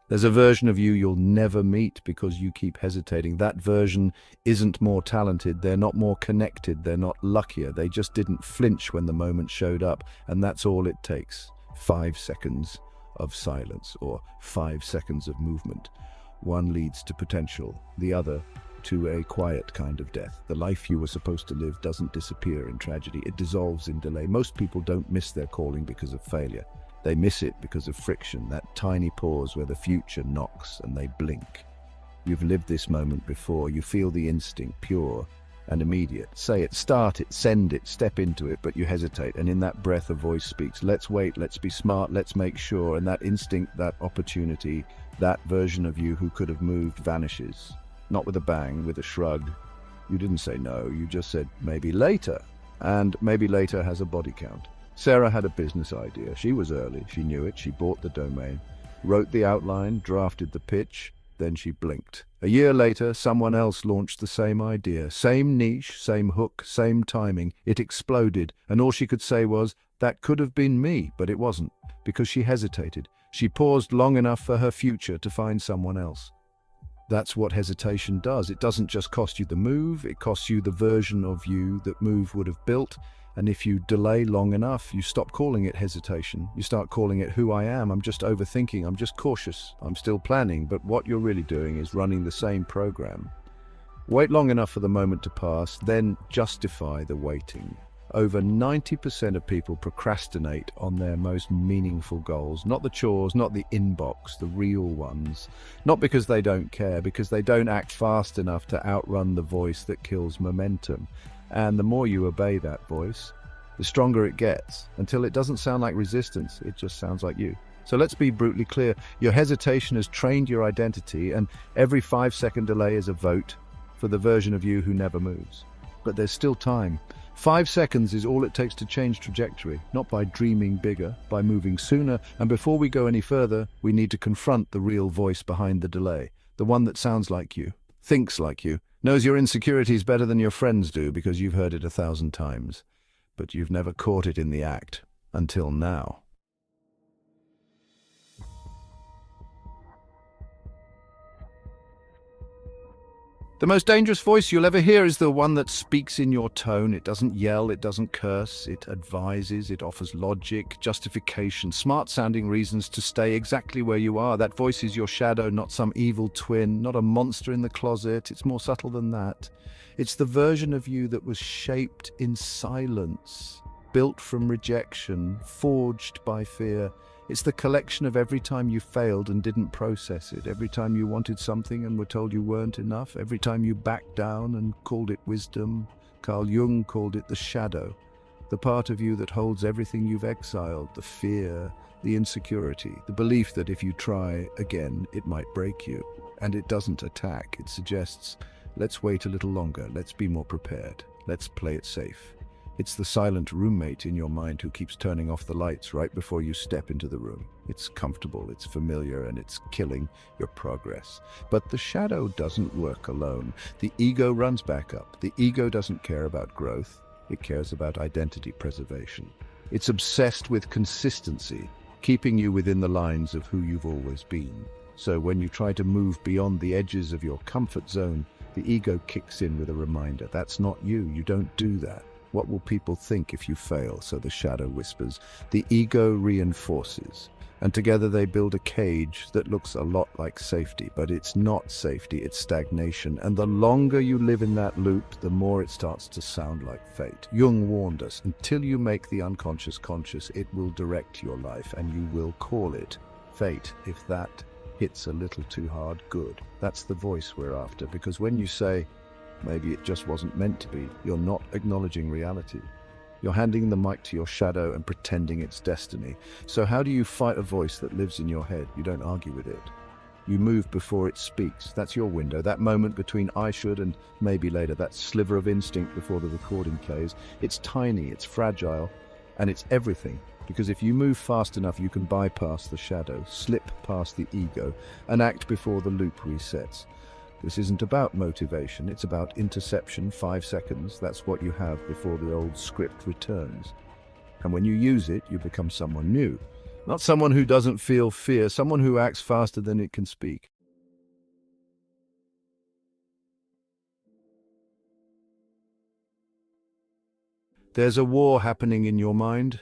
There's a version of you you'll never meet because you keep hesitating. That version isn't more talented, they're not more connected, they're not luckier. They just didn't flinch when the moment showed up, and that's all it takes. 5 seconds of silence or 5 seconds of movement. One leads to potential, the other to a quiet kind of death. The life you were supposed to live doesn't disappear in tragedy, it dissolves in delay. Most people don't miss their calling because of failure. They miss it because of friction, that tiny pause where the future knocks and they blink. You've lived this moment before. You feel the instinct, pure and immediate. Say it, start it, send it, step into it, but you hesitate. And in that breath, a voice speaks. Let's wait, let's be smart, let's make sure. And that instinct, that opportunity, that version of you who could have moved vanishes. Not with a bang, with a shrug. You didn't say no, you just said maybe later. And maybe later has a body count. Sarah had a business idea. She was early, she knew it, she bought the domain, wrote the outline, drafted the pitch, then she blinked. A year later, someone else launched the same idea. Same niche, same hook, same timing. It exploded, and all she could say was, that could have been me, but it wasn't, because she hesitated. She paused long enough for her future to find someone else. That's what hesitation does. It doesn't just cost you the move, it costs you the version of you that move would have built. And if you delay long enough, you stop calling it hesitation. You start calling it who I am. I'm just overthinking. I'm just cautious. I'm still planning. But what you're really doing is running the same program. Wait long enough for the moment to pass, then justify the waiting. Over 90% of people procrastinate on their most meaningful goals. Not the chores, not the inbox, the real ones. Not because they don't care, because they don't act fast enough to outrun the voice that kills momentum. And the more you obey that voice, the stronger it gets, until it doesn't sound like resistance, it just sounds like you. So let's be brutally clear. Your hesitation has trained your identity, and every 5-second delay is a vote for the version of you who never moves. But there's still time. 5 seconds is all it takes to change trajectory, not by dreaming bigger, by moving sooner. And before we go any further, we need to confront the real voice behind the delay, the one that sounds like you, thinks like you, knows your insecurities better than your friends do because you've heard it 1,000 times, but you've never caught it in the act until now. The most dangerous voice you'll ever hear is the one that speaks in your tone. It doesn't yell, it doesn't curse, it advises, it offers logic, justification, smart-sounding reasons to stay exactly where you are. That voice is your shadow, not some evil twin, not a monster in the closet. It's more subtle than that. It's the version of you that was shaped in silence, built from rejection, forged by fear. It's the collection of every time you failed and didn't process it, every time you wanted something and were told you weren't enough, every time you backed down and called it wisdom. Carl Jung called it the shadow, the part of you that holds everything you've exiled, the fear, the insecurity, the belief that if you try again, it might break you. And it doesn't attack, it suggests, let's wait a little longer, let's be more prepared, let's play it safe. It's the silent roommate in your mind who keeps turning off the lights right before you step into the room. It's comfortable, it's familiar, and it's killing your progress. But the shadow doesn't work alone. The ego runs back up. The ego doesn't care about growth. It cares about identity preservation. It's obsessed with consistency, keeping you within the lines of who you've always been. So when you try to move beyond the edges of your comfort zone, the ego kicks in with a reminder. That's not you. You don't do that. What will people think if you fail? So the shadow whispers. The ego reinforces. And together they build a cage that looks a lot like safety, but it's not safety, it's stagnation. And the longer you live in that loop, the more it starts to sound like fate. Jung warned us, until you make the unconscious conscious, it will direct your life, and you will call it fate. If that hits a little too hard, good. That's the voice we're after, because when you say, maybe it just wasn't meant to be, you're not acknowledging reality. You're handing the mic to your shadow and pretending it's destiny. So how do you fight a voice that lives in your head? You don't argue with it. You move before it speaks. That's your window, that moment between I should and maybe later, that sliver of instinct before the recording plays. It's tiny, it's fragile, and it's everything. Because if you move fast enough, you can bypass the shadow, slip past the ego, and act before the loop resets. This isn't about motivation, it's about interception, 5 seconds. That's what you have before the old script returns. And when you use it, you become someone new. Not someone who doesn't feel fear, someone who acts faster than it can speak. There's a war happening in your mind,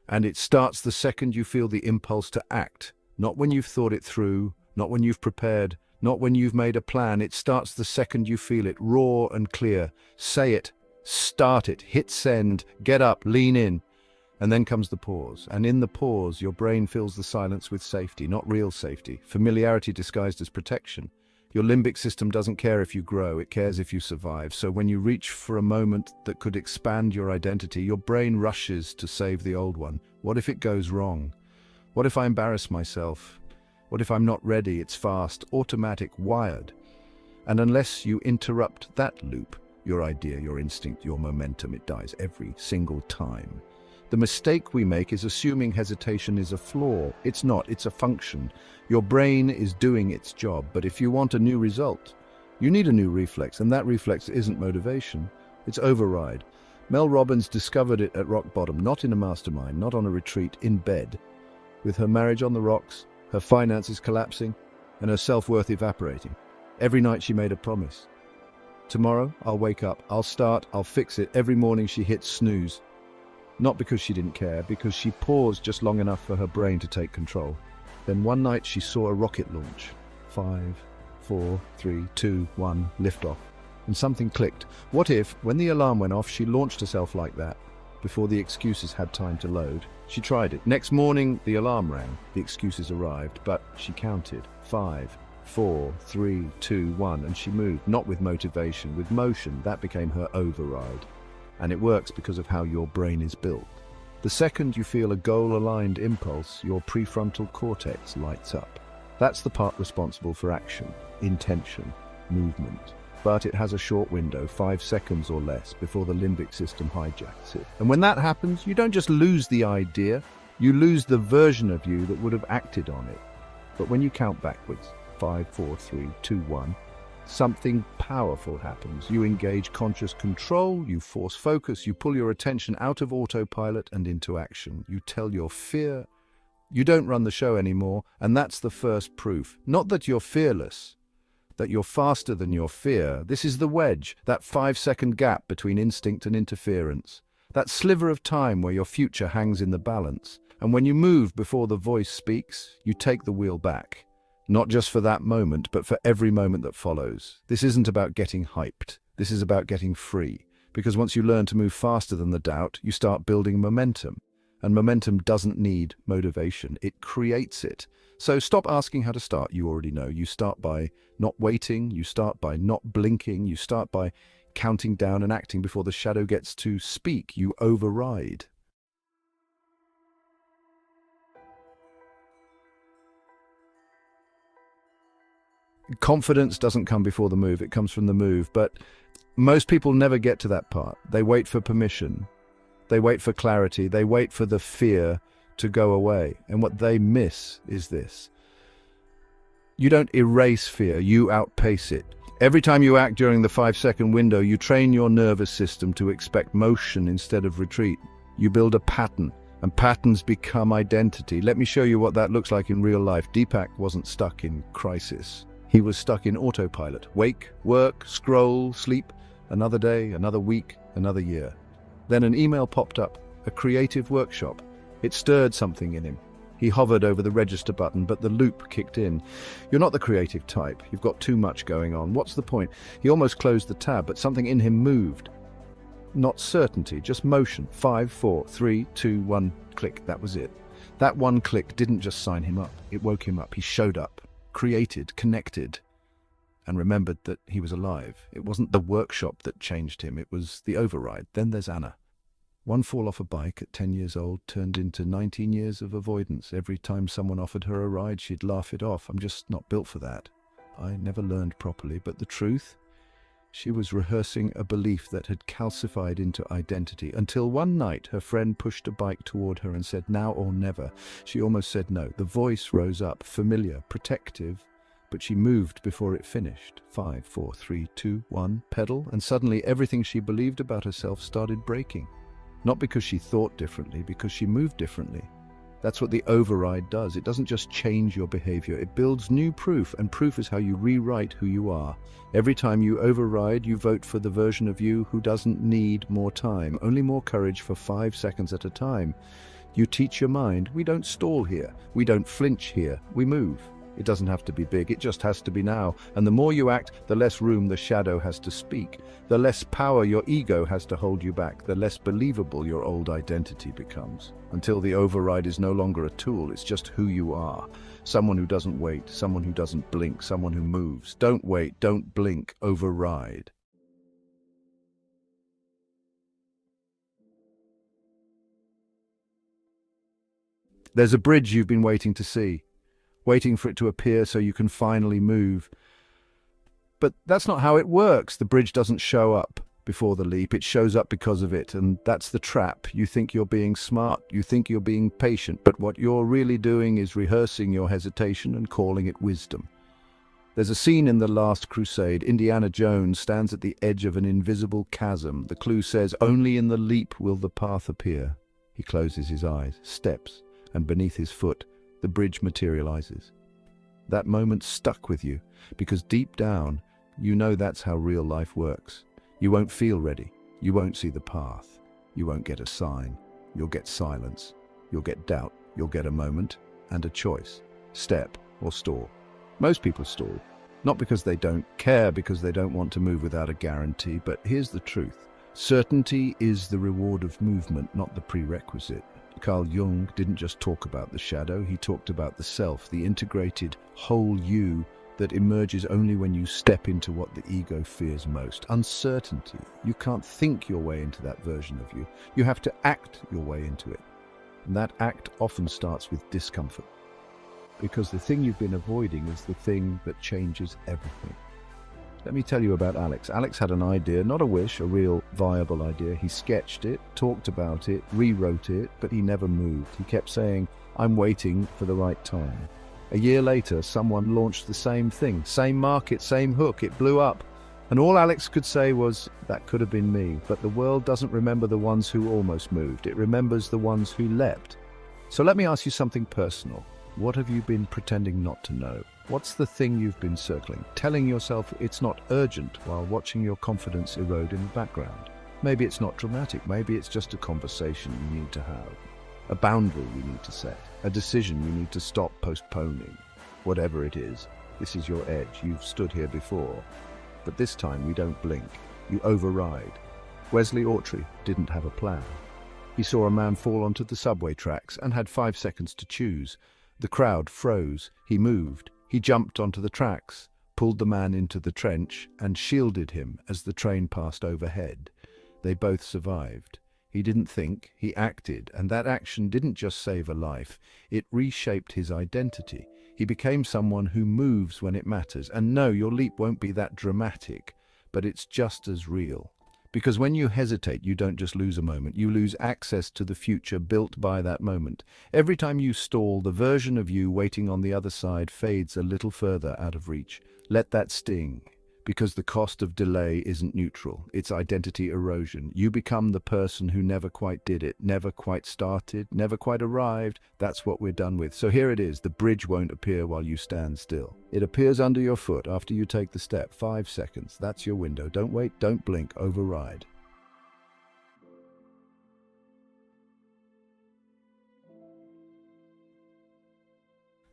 and it starts the second you feel the impulse to act. Not when you've thought it through, not when you've prepared, not when you've made a plan. It starts the second you feel it, raw and clear. Say it, start it, hit send, get up, lean in. And then comes the pause. And in the pause, your brain fills the silence with safety, not real safety, familiarity disguised as protection. Your limbic system doesn't care if you grow, it cares if you survive. So when you reach for a moment that could expand your identity, your brain rushes to save the old one. What if it goes wrong? What if I embarrass myself? What if I'm not ready? It's fast, automatic, wired. And unless you interrupt that loop, your idea, your instinct, your momentum, it dies every single time. The mistake we make is assuming hesitation is a flaw. It's not, it's a function. Your brain is doing its job, but if you want a new result, you need a new reflex, and that reflex isn't motivation, it's override. Mel Robbins discovered it at rock bottom, not in a mastermind, not on a retreat, in bed. With her marriage on the rocks, her finances collapsing, and her self-worth evaporating. Every night she made a promise. Tomorrow, I'll wake up, I'll start, I'll fix it. Every morning she hit snooze. Not because she didn't care, because she paused just long enough for her brain to take control. Then one night she saw a rocket launch. 5, 4, 3, 2, 1, liftoff. And something clicked. What if, when the alarm went off, she launched herself like that, before the excuses had time to load? She tried it. Next morning, the alarm rang. The excuses arrived, but she counted. 5, 4, 3, 2, 1, and she moved, not with motivation, with motion. That became her override. And it works because of how your brain is built. The second you feel a goal-aligned impulse, your prefrontal cortex lights up. That's the part responsible for action, intention, movement. But it has a short window, 5 seconds or less, before the limbic system hijacks it. And when that happens, you don't just lose the idea, you lose the version of you that would have acted on it. But when you count backwards, 5, 4, 3, 2, 1, something powerful happens. You engage conscious control, you force focus, you pull your attention out of autopilot and into action. You tell your fear, you don't run the show anymore, and that's the first proof. Not that you're fearless, that you're faster than your fear. This is the wedge, that 5-second gap between instinct and interference. That sliver of time where your future hangs in the balance. And when you move before the voice speaks, you take the wheel back. Not just for that moment, but for every moment that follows. This isn't about getting hyped. This is about getting free. Because once you learn to move faster than the doubt, you start building momentum. And momentum doesn't need motivation. It creates it. So stop asking how to start. You already know. You start by not waiting. You start by not blinking. You start by counting down and acting before the shadow gets to speak. You override. Confidence doesn't come before the move, it comes from the move. But most people never get to that part. They wait for permission. They wait for clarity. They wait for the fear to go away. And what they miss is this. You don't erase fear, you outpace it. Every time you act during the 5-second window, you train your nervous system to expect motion instead of retreat. You build a pattern, and patterns become identity. Let me show you what that looks like in real life. Deepak wasn't stuck in crisis. He was stuck in autopilot. Wake, work, scroll, sleep, another day, another week, another year. Then an email popped up, a creative workshop. It stirred something in him. He hovered over the register button, but the loop kicked in. You're not the creative type. You've got too much going on. What's the point? He almost closed the tab, but something in him moved. Not certainty, just motion. 5, 4, 3, 2, 1, click. That was it. That one click didn't just sign him up. It woke him up. He showed up. Created, connected, and remembered that he was alive. It wasn't the workshop that changed him, it was the override. Then there's Anna. One fall off a bike at 10 years old turned into 19 years of avoidance. Every time someone offered her a ride, she'd laugh it off. I'm just not built for that. I never learned properly, but the truth? She was rehearsing a belief that had calcified into identity, until one night her friend pushed a bike toward her and said, now or never. She almost said no. The voice rose up, familiar, protective, but she moved before it finished. 5, 4, 3, 2, 1, pedal, and suddenly everything she believed about herself started breaking. Not because she thought differently, because she moved differently. That's what the override does. It doesn't just change your behavior, it builds new proof, and proof is how you rewrite who you are. Every time you override, you vote for the version of you who doesn't need more time, only more courage for 5 seconds at a time. You teach your mind, we don't stall here, we don't flinch here, we move. It doesn't have to be big, it just has to be now. And the more you act, the less room the shadow has to speak. The less power your ego has to hold you back, the less believable your old identity becomes. Until the override is no longer a tool, it's just who you are. Someone who doesn't wait, someone who doesn't blink, someone who moves. Don't wait, don't blink, override. There's a bridge you've been waiting to see, waiting for it to appear so you can finally move. But that's not how it works. The bridge doesn't show up before the leap, it shows up because of it, and that's the trap. You think you're being smart, you think you're being patient, but what you're really doing is rehearsing your hesitation and calling it wisdom. There's a scene in The Last Crusade. Indiana Jones stands at the edge of an invisible chasm. The clue says, "Only in the leap will the path appear." He closes his eyes, steps, and beneath his foot, the bridge materializes. That moment stuck with you, because deep down, you know that's how real life works. You won't feel ready. You won't see the path. You won't get a sign. You'll get silence. You'll get doubt. You'll get a moment and a choice. Step or stall. Most people stall, not because they don't care, because they don't want to move without a guarantee, but here's the truth. Certainty is the reward of movement, not the prerequisite. Carl Jung didn't just talk about the shadow, he talked about the self, the integrated whole you that emerges only when you step into what the ego fears most. Uncertainty. You can't think your way into that version of you. You have to act your way into it. And that act often starts with discomfort. Because the thing you've been avoiding is the thing that changes everything. Let me tell you about Alex. Alex had an idea, not a wish, a real viable idea. He sketched it, talked about it, rewrote it, but he never moved. He kept saying, "I'm waiting for the right time." A year later, someone launched the same thing, same market, same hook. It blew up. And all Alex could say was, "That could have been me." But the world doesn't remember the ones who almost moved. It remembers the ones who leapt. So let me ask you something personal. What have you been pretending not to know? What's the thing you've been circling, telling yourself it's not urgent while watching your confidence erode in the background? Maybe it's not dramatic, maybe it's just a conversation you need to have, a boundary you need to set, a decision you need to stop postponing. Whatever it is, this is your edge. You've stood here before, but this time you don't blink, you override. Wesley Autry didn't have a plan. He saw a man fall onto the subway tracks and had 5 seconds to choose. The crowd froze. He moved. He jumped onto the tracks, pulled the man into the trench, and shielded him as the train passed overhead. They both survived. He didn't think, he acted, and that action didn't just save a life, it reshaped his identity. He became someone who moves when it matters. And no, your leap won't be that dramatic, but it's just as real. Because when you hesitate, you don't just lose a moment, you lose access to the future built by that moment. Every time you stall, the version of you waiting on the other side fades a little further out of reach. Let that sting, because the cost of delay isn't neutral, it's identity erosion. You become the person who never quite did it, never quite started, never quite arrived. That's what we're done with. So here it is, the bridge won't appear while you stand still. It appears under your foot after you take the step. 5 seconds, that's your window. Don't wait, don't blink, override.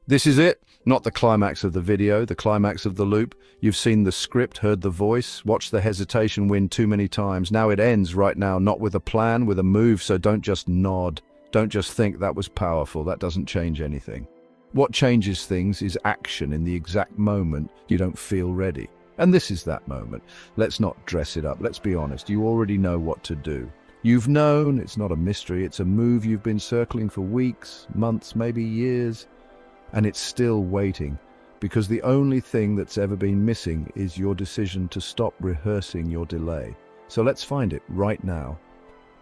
This is it, not the climax of the video, the climax of the loop. You've seen the script, heard the voice, watched the hesitation win too many times. Now it ends right now, not with a plan, with a move, so don't just nod. Don't just think that was powerful, that doesn't change anything. What changes things is action in the exact moment you don't feel ready. And this is that moment. Let's not dress it up, let's be honest, you already know what to do. You've known, it's not a mystery, it's a move you've been circling for weeks, months, maybe years. And it's still waiting, because the only thing that's ever been missing is your decision to stop rehearsing your delay. So let's find it right now.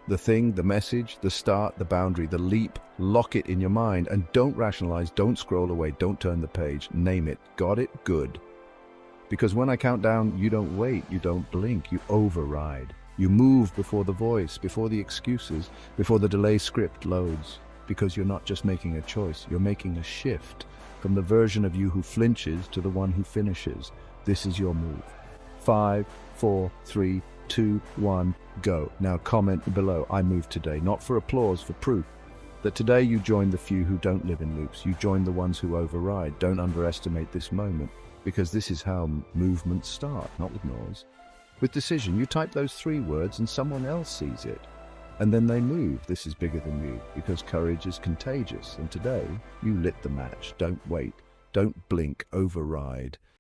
The thing, the message, the start, the boundary, the leap, lock it in your mind and don't rationalize, don't scroll away, don't turn the page, name it. Got it? Good. Because when I count down, you don't wait, you don't blink, you override. You move before the voice, before the excuses, before the delay script loads. because you're not just making a choice, you're making a shift from the version of you who flinches to the one who finishes. This is your move. 5, 4, 3, 2, 1, go. Now comment below, I moved today, not for applause, for proof that today you join the few who don't live in loops. You join the ones who override. Don't underestimate this moment, because this is how movements start, not with noise. With decision, you type those 3 words and someone else sees it. And then they move. This is bigger than you, because courage is contagious. And today, you lit the match. Don't wait. Don't blink. Override.